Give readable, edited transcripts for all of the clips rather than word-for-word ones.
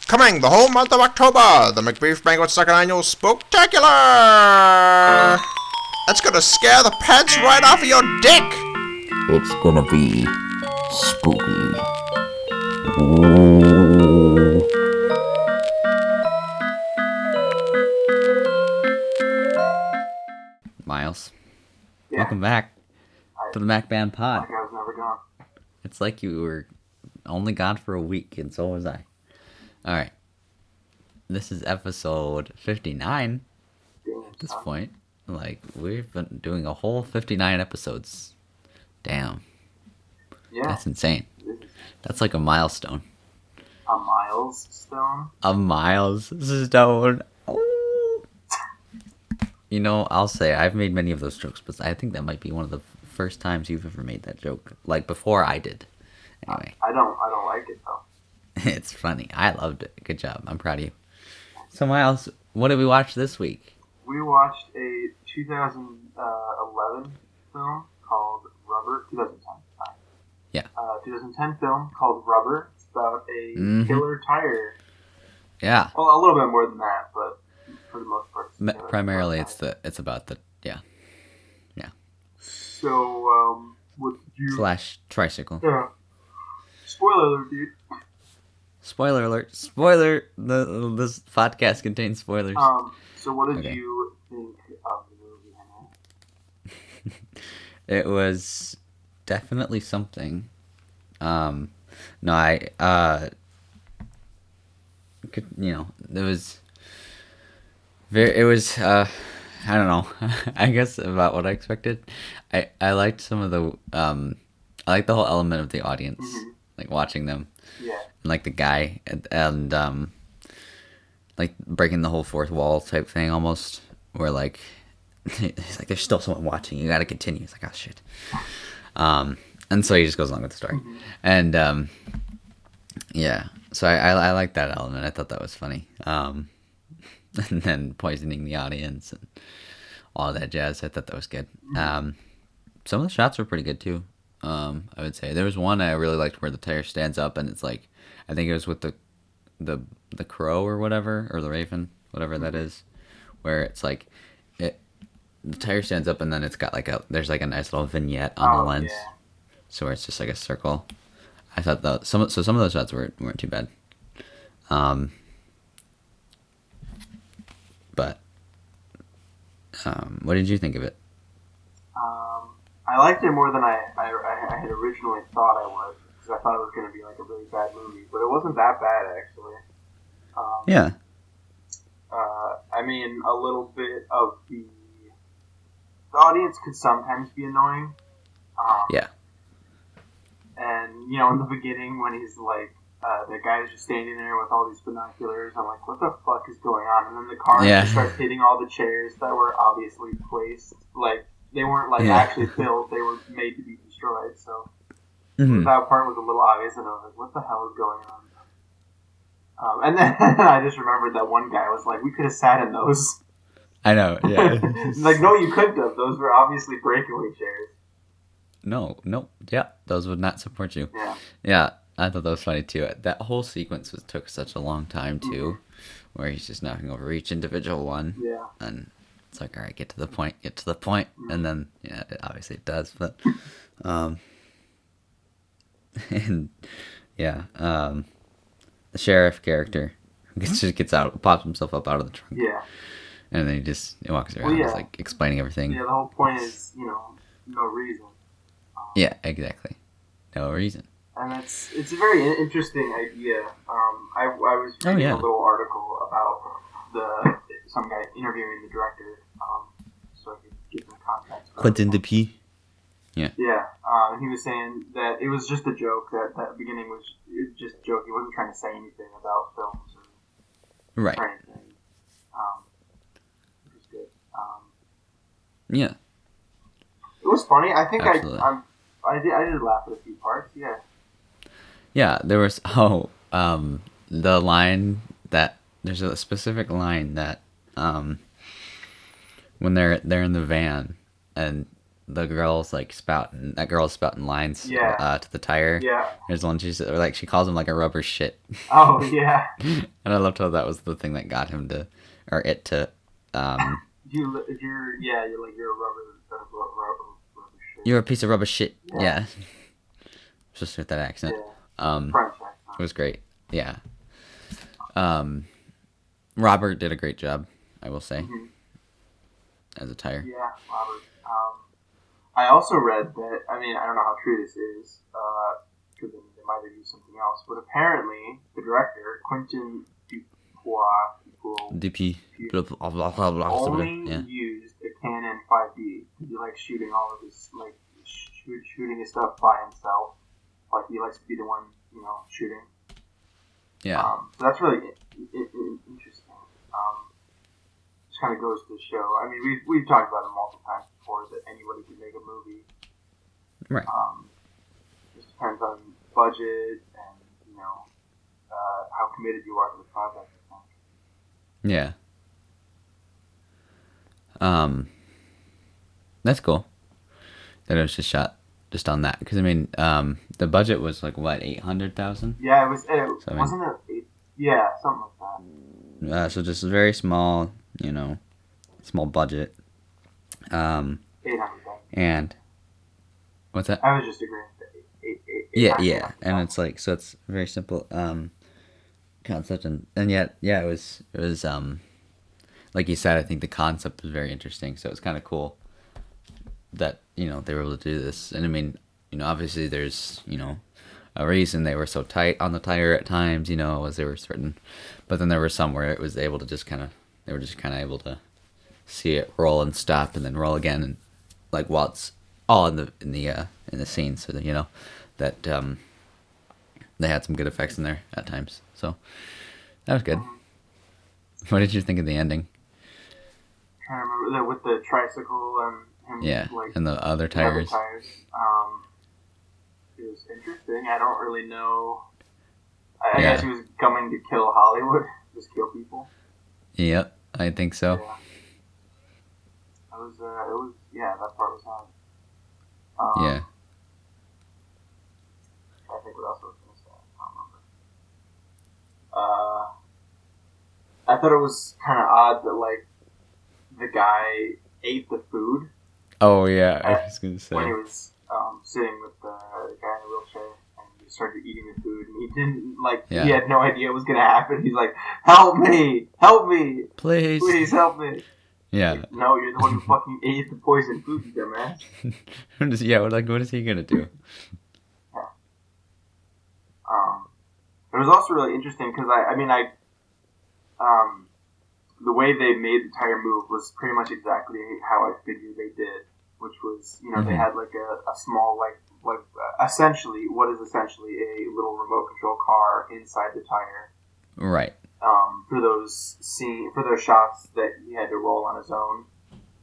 Coming the whole month of October, the Macbeef-Banquet second annual Spooktacular! That's gonna scare the pants right off of your dick! It's gonna be spooky. Ooh. Miles, Yeah. welcome back to the Mac Band Pod. Like I was never gone. It's like you were only gone for a week, and so was I. Alright. This is episode 59 at this point. Like, we've been doing a whole 59 episodes. Damn. Yeah. That's insane. That's like a milestone. A Milzstone? A milestone. Oh. You know, I'll say, I've made many of those jokes, but I think that might be one of the first times you've ever made that joke. Like, before I did. Anyway. I don't like it though. It's funny. I loved it. Good job. I'm proud of you. So, Miles, what did we watch this week? We watched a 2011 film called Rubber. 2010. Sorry. Yeah. 2010 film called Rubber. It's about a killer tire. Yeah. Well, a little bit more than that, but for the most part. Primarily, it's about the So, what did you... / tricycle. Yeah. Spoiler alert, dude. Spoiler alert! Spoiler! This podcast contains spoilers. So what did you think of the movie, Henry? It was definitely something. No, it was very. It was. I don't know. I guess about what I expected. I liked some of the. I liked the whole element of the audience, like watching them. Yeah. And like the guy and like breaking the whole fourth wall type thing almost, where like he's like, there's still someone watching, you gotta continue. It's like, oh shit. And so he just goes along with the story. And yeah, so I like that element. I thought that was funny. And then poisoning the audience and all that jazz, I thought that was good. Some of the shots were pretty good too. I would say there was one I really liked where the tire stands up and it's like, I think it was with the crow or whatever, or the raven, whatever that is, where it's like the tire stands up and then it's got like there's like a nice little vignette on the lens, so where it's just like a circle. I thought some of those shots weren't too bad. But what did you think of it? I liked it more than I had originally thought I would, because I thought it was going to be like a really bad movie, but it wasn't that bad actually. Yeah. I mean, a little bit of the audience could sometimes be annoying. Yeah. And in the beginning when he's like, the guy's just standing there with all these binoculars, I'm like, what the fuck is going on? And then the car just starts hitting all the chairs that were obviously placed, like. They weren't actually built; they were made to be destroyed. So that part was a little obvious, and I was like, "What the hell is going on?" And then I just remembered that one guy was like, "We could have sat in those." I know, yeah. Like, no, you couldn't have. Those were obviously breakaway chairs. No, yeah, those would not support you. Yeah, I thought that was funny too. That whole sequence took such a long time too, where he's just knocking over each individual one. Yeah, and. It's like, all right, get to the point, and then obviously it does, but and the sheriff character just gets out, pops himself up out of the trunk, and then he walks around, just like explaining everything. Yeah, the whole point is no reason. Yeah, exactly, no reason. And it's a very interesting idea. I was reading a little article about some guy interviewing the director, so I could give them context. Quentin Dupieux. Yeah. Yeah, and he was saying that it was just a joke. That beginning was just a joke. He wasn't trying to say anything about films or anything. Which was good. Yeah. It was funny. I think I did laugh at a few parts. Yeah. Yeah, there was the line that there's a specific line that when they're in the van and the girl's like spouting lines to the tire. Yeah. There's one she calls him like a rubber shit. Oh yeah. And I loved how that was the thing that got him to, or it to. You're like you're a rubber shit. You're a piece of rubber shit. Yeah. Just with that accent. Yeah. French accent. It was great. Yeah. Robert did a great job, I will say, as a tire. Yeah, Robert. I also read that, I mean, I don't know how true this is, because they might have used something else, but apparently the director, Quentin DP. only used a Canon 5D. He likes shooting all of his, like, shooting his stuff by himself. Like, he likes to be the one, shooting. Yeah. So that's really interesting. Just kind of goes to show. I mean, we've talked about it multiple times before that anybody can make a movie. Right. Just depends on budget and how committed you are to the project. Yeah. That's cool. That it was just shot just on that, because I mean, the budget was like what, 800,000? Yeah, it was. Wasn't it? Yeah, something like that. So just very small, small budget. 800,000. And what's that? I was just agreeing. Yeah, and it's like, so it's a very simple concept, and yet, yeah, it was like you said, I think the concept was very interesting. So it's kind of cool that they were able to do this. And I mean, obviously there's a reason they were so tight on the tire at times, as they were certain, but then there were some where it was able to just they were just kind of able to see it roll and stop and then roll again, and like while it's all in the scene, so that that they had some good effects in there at times. So that was good. What did you think of the ending? I remember that with the tricycle and him, and the other tires. It was interesting. I don't really know. I guess he was coming to kill Hollywood, just kill people. Yep, I think so. Yeah. That part was hard. Yeah. I think what else I was going to say. I don't remember. I thought it was kind of odd that, like, the guy ate the food. Oh, yeah, I was going to say. When he was sitting with the guy in the wheelchair, and he started eating the food, and he didn't, he had no idea what was going to happen. He's like, help me! Please help me! Yeah. No, you're the one who fucking ate the poisoned food, you dumbass. What is he going to do? Yeah. It was also really interesting, because the way they made the tire move was pretty much exactly how I figured they did, which was, they had like a small, essentially a little remote control car inside the tire. Right. For those shots that he had to roll on his own.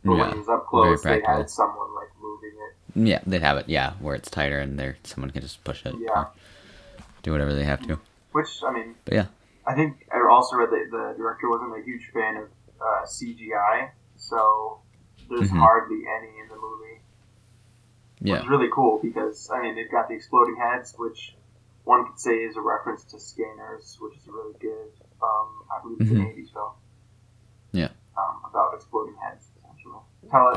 But when he was up close, they had someone like moving it. Yeah, they'd have it, where it's tighter and someone can just push it. Yeah. Do whatever they have to. Which, I mean... But yeah. I think I also read that the director wasn't a huge fan of CGI, so there's hardly any in the movie. Yeah. Which is really cool because, I mean, they've got the exploding heads, which one could say is a reference to Scanners, which is a really good, I believe it's an 80s film. Yeah. About exploding heads, essentially.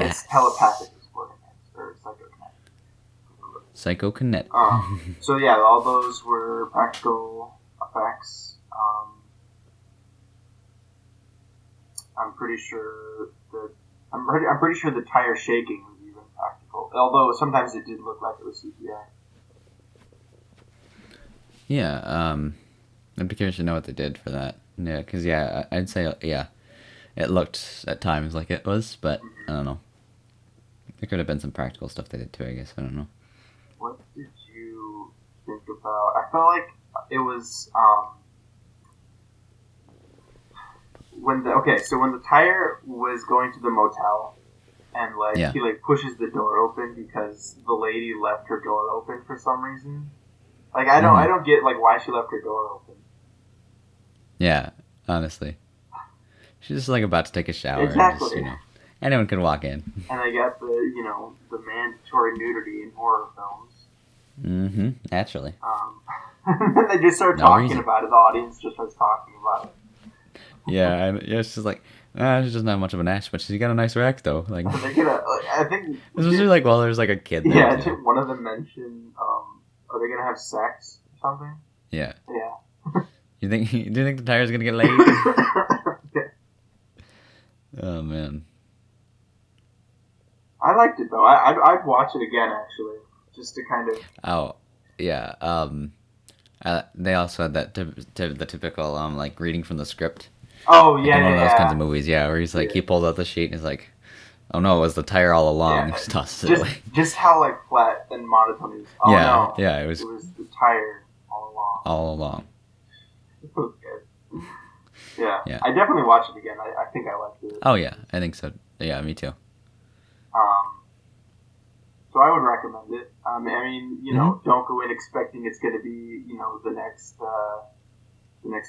It's telepathic exploding heads, or psychokinetic. So yeah, all those were practical effects. I'm pretty sure the tire shaking was even practical. Although sometimes it did look like it was CGI. Yeah, I'd be curious to know what they did for that. Yeah, because I'd say it looked at times like it was, but I don't know. There could have been some practical stuff they did too, I guess. I don't know. What did you think about? I felt like it was when the tire was going to the motel and he pushes the door open because the lady left her door open for some reason. Like I don't get why she left her door open. Yeah, honestly. She's just about to take a shower exactly. and just, Anyone can walk in. And they got the mandatory nudity in horror films. Mm-hmm. Naturally. And then they just start talking about it. The audience just starts talking about it. Yeah, it's just like, she's just not much of an ass, but she's got a nice rack though. Like, I think especially like while there's like a kid there. Yeah, one of them mentioned, are they gonna have sex or something? Yeah. Yeah. Do you think the tire's gonna get laid? Oh man. I liked it though. I'd watch it again actually, just to kind of. Oh, yeah. They also had that the typical like reading from the script. Oh yeah, like one of those kinds of movies, yeah, where he's like he pulled out the sheet and he's like, "Oh no, it was the tire all along." Yeah. Just tossed it away. Just how like flat and monotone it is. Oh yeah, no, yeah, it was the tire all along. All along. It was good. Yeah, Yeah. I definitely watch it again. I think I liked it. Oh yeah, I think so. Yeah, me too. So I would recommend it. I mean, don't go in expecting it's going to be, the next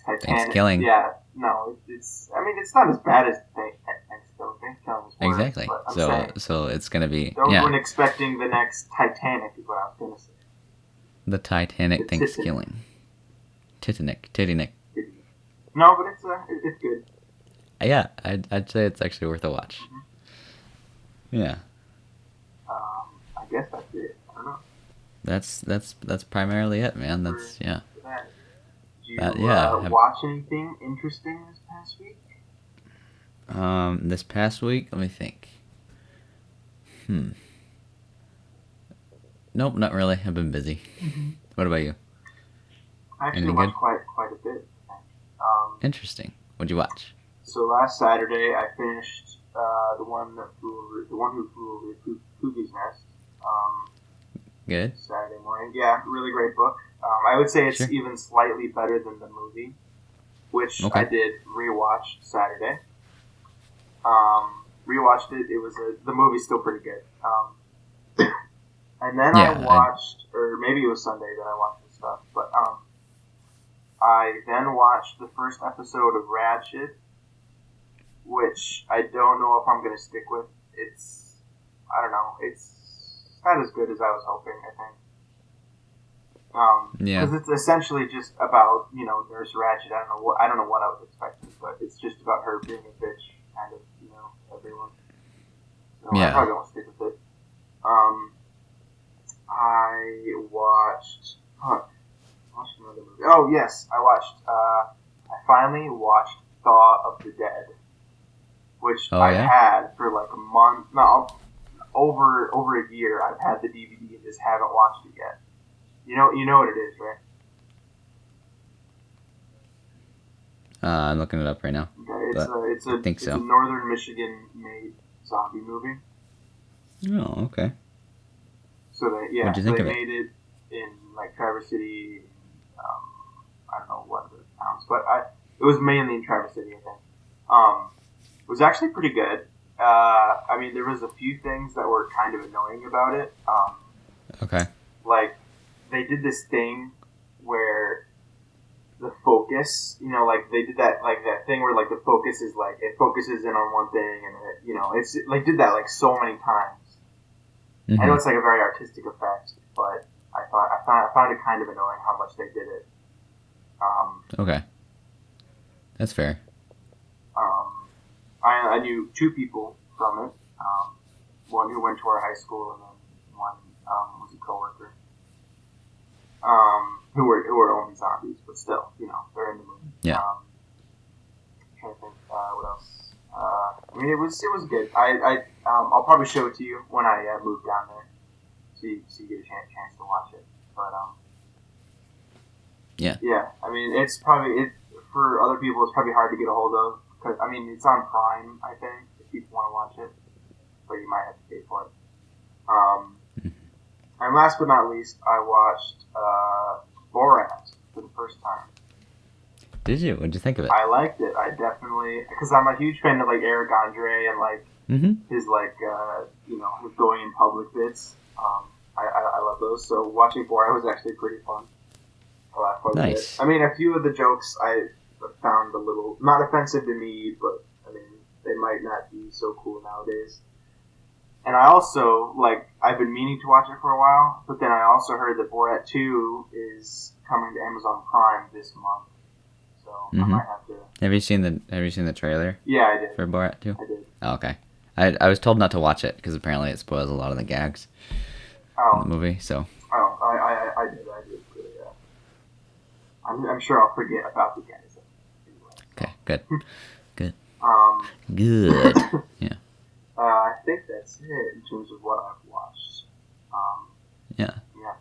Titanic. Thanksgiving. Yeah, no, it's. I mean, it's not as bad as Thanksgiving. Thanksgiving was worse, Exactly. So it's going to be. Don't go in expecting the next Titanic is what I was going to say. The Titanic Thanksgiving. Titanic. No, but it's good. Yeah, I'd say it's actually worth a watch. Mm-hmm. Yeah. I guess that's it. I don't know. That's primarily it, man. That's yeah. Did you watch anything interesting this past week? This past week, let me think. Nope, not really. I've been busy. Mm-hmm. What about you? I actually Anything watched good? quite a bit. Interesting. What'd you watch? So last Saturday, I finished the one who flew over the Cuckoo's Nest. Good. Saturday morning. Yeah, really great book. I would say it's even slightly better than the movie, which I did rewatch Saturday. Rewatched it. It was the movie's still pretty good. And then I watched, or maybe it was Sunday that I watched this stuff, but I then watched the first episode of Ratchet, which I don't know if I'm going to stick with. I don't know, it's not as good as I was hoping, I think. Because it's essentially just about, Nurse Ratchet. I don't know what I was expecting, but it's just about her being a bitch, kind of, everyone. So I probably won't stick with it. I watched another movie. Oh yes, I finally watched Thaw of the Dead, which I had for like a month. No, over a year. I've had the DVD and just haven't watched it yet. You know what it is, right? I'm looking it up right now. Okay, it's a Northern Michigan made zombie movie. Oh, okay. So they What'd you think of made it in like Traverse City. I don't know what other towns, but it was mainly in Traverse City, I think. It was actually pretty good. I mean, there was a few things that were kind of annoying about it. Okay. Like, they did this thing where the focus, like they did that thing where like the focus is like it focuses in on one thing and it's like did that like so many times. Mm-hmm. I know it's like a very artistic effect, but I found it kind of annoying how much they did it. Okay. That's fair. I knew two people from it. One who went to our high school, and then one was a coworker. Who were only zombies, but still, they're in the movie. Yeah. Trying to think what else. I mean, it was good. I'll probably show it to you when I move down there, so you get a chance to watch it. But yeah. I mean, it's probably for other people. It's probably hard to get a hold of because I mean, it's on Prime. I think if people want to watch it, but you might have to pay for it. And last but not least, I watched Borat for the first time. Did you? What'd you think of it? I liked it. I definitely, because I'm a huge fan of like Eric Andre and like his like his going in public bits. I love those. So watching Borat was actually pretty fun. I laughed quite a bit. I mean, a few of the jokes I found a little not offensive to me, but I mean they might not be so cool nowadays. And I also, like, I've been meaning to watch it for a while, but then I also heard that Borat 2 is coming to Amazon Prime this month. So I might have to... Have you seen the trailer? Yeah, I did. For Borat 2? I did. Oh, okay. I was told not to watch it because apparently it spoils a lot of the gags in the movie, so... Oh, I did. Yeah. I'm sure I'll forget about the gags. Okay, good. Good. Good. Yeah. I think that's it in terms of what I've watched. Yeah. Yeah.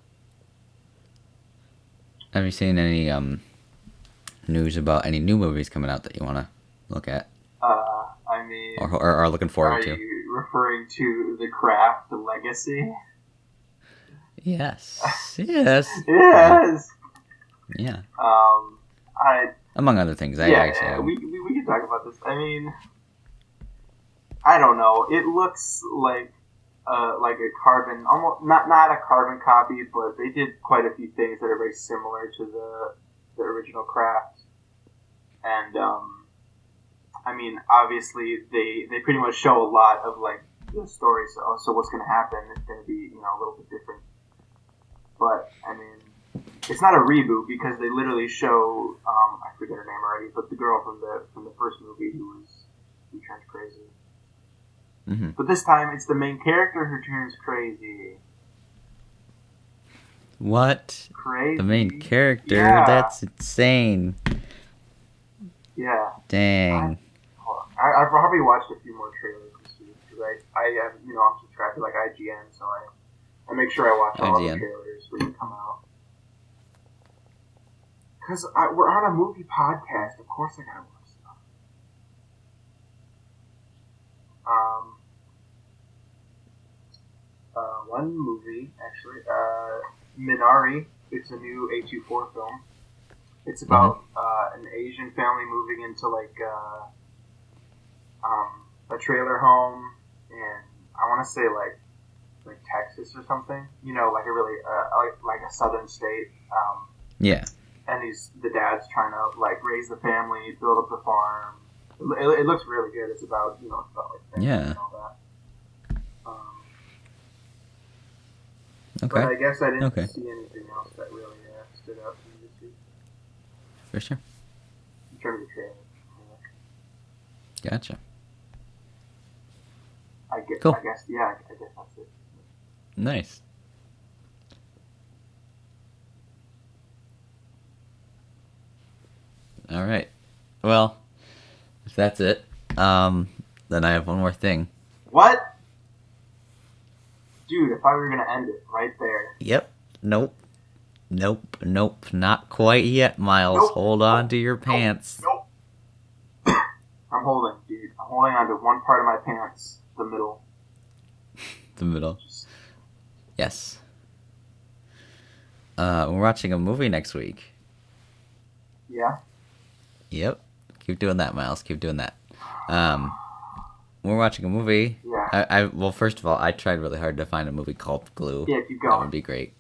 Have you seen any news about any new movies coming out that you want to look at? I mean... Or are looking forward to? Are you referring to The Craft, The Legacy? Yes. Yes. Yes! Yeah. I... Among other things. We can talk about this. I mean... I don't know. It looks like a carbon, almost not a carbon copy, but they did quite a few things that are very similar to the original Craft. And I mean, obviously they pretty much show a lot of like the story. So what's going to happen is going to be a little bit different. But I mean, it's not a reboot because they literally show I forget her name already, but the girl from the first movie who turns crazy. Mm-hmm. But this time, it's the main character who turns crazy. What? Crazy? The main character? Yeah. That's insane. Yeah. Dang. I've probably watched a few more trailers this week because I'm subscribed to like IGN, so I make sure I watch all the trailers when they come out. Because we're on a movie podcast, of course I gotta watch stuff. One movie, actually, Minari. It's a new A24 film. It's about an Asian family moving into like a trailer home in, I want to say like Texas or something. Like a really like a southern state. Yeah. And the dad's trying to like raise the family, build up the farm. It looks really good. It's about it's about like family and all that. Okay. But I guess I didn't see anything else that really stood out to me this week. For sure. In terms of trailers. Gotcha. I guess that's it. Nice. All right. Well, if that's it, then I have one more thing. What? Dude, if I were gonna end it right there. Yep. Nope. Not quite yet, Miles. Nope. Hold on to your pants. Nope. I'm holding on to one part of my pants. The middle. The middle. Yes. We're watching a movie next week. Yeah? Yep. Keep doing that, Miles. Keep doing that. We're watching a movie. Yeah. Well, first of all, I tried really hard to find a movie called Glue. Yeah, keep going. That would be great.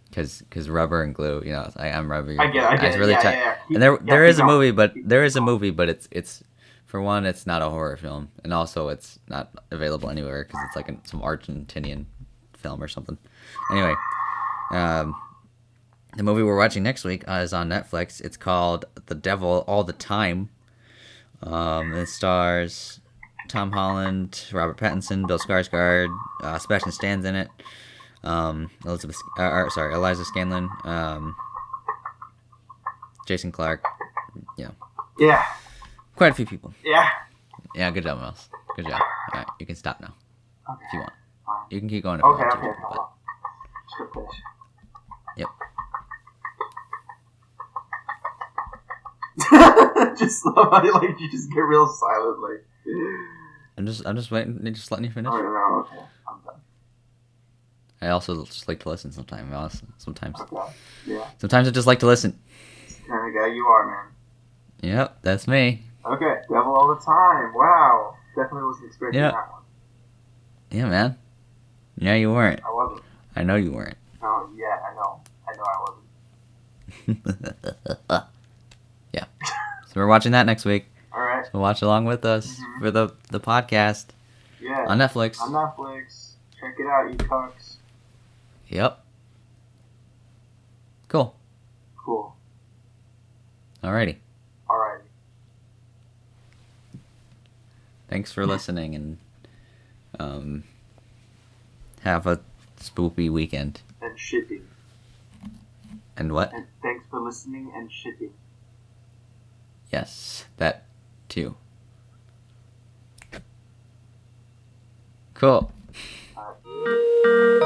Because rubber and glue, I'm rubbing. I get it. Really yeah. And there is a movie, but it's for one, it's not a horror film, and also it's not available anywhere because it's like some Argentinian film or something. Anyway, the movie we're watching next week is on Netflix. It's called The Devil All the Time. It stars Tom Holland, Robert Pattinson, Bill Skarsgård, Sebastian Stan's in it. Eliza Scanlon, Jason Clarke. Yeah. Quite a few people. Yeah. Yeah, good job, Miles. Good job. Alright, you can stop now. Okay. If you want. You can keep going if you want to. Okay. Hold on. Just gonna finish. Yep. Just love how you just get real silent, like. I'm just waiting, just letting you finish. Oh, no, okay. I'm done. I also just like to listen sometimes. Okay. Yeah. Sometimes I just like to listen. Kind of guy you are, man. Yep, that's me. Okay, Devil All the Time. Wow. Definitely wasn't expecting that one. Yeah, man. No, you weren't. I wasn't. I know you weren't. Oh, yeah, I know I wasn't. Yeah. So we're watching that next week. Alright. So watch along with us for the podcast. Yeah. On Netflix. On Netflix. Check it out, you cucks. Yep. Cool. Cool. Alrighty. Alrighty. Thanks for listening, and have a spoopy weekend. And shipping. And what? And thanks for listening and shipping. Yes, that too. Cool. Alright.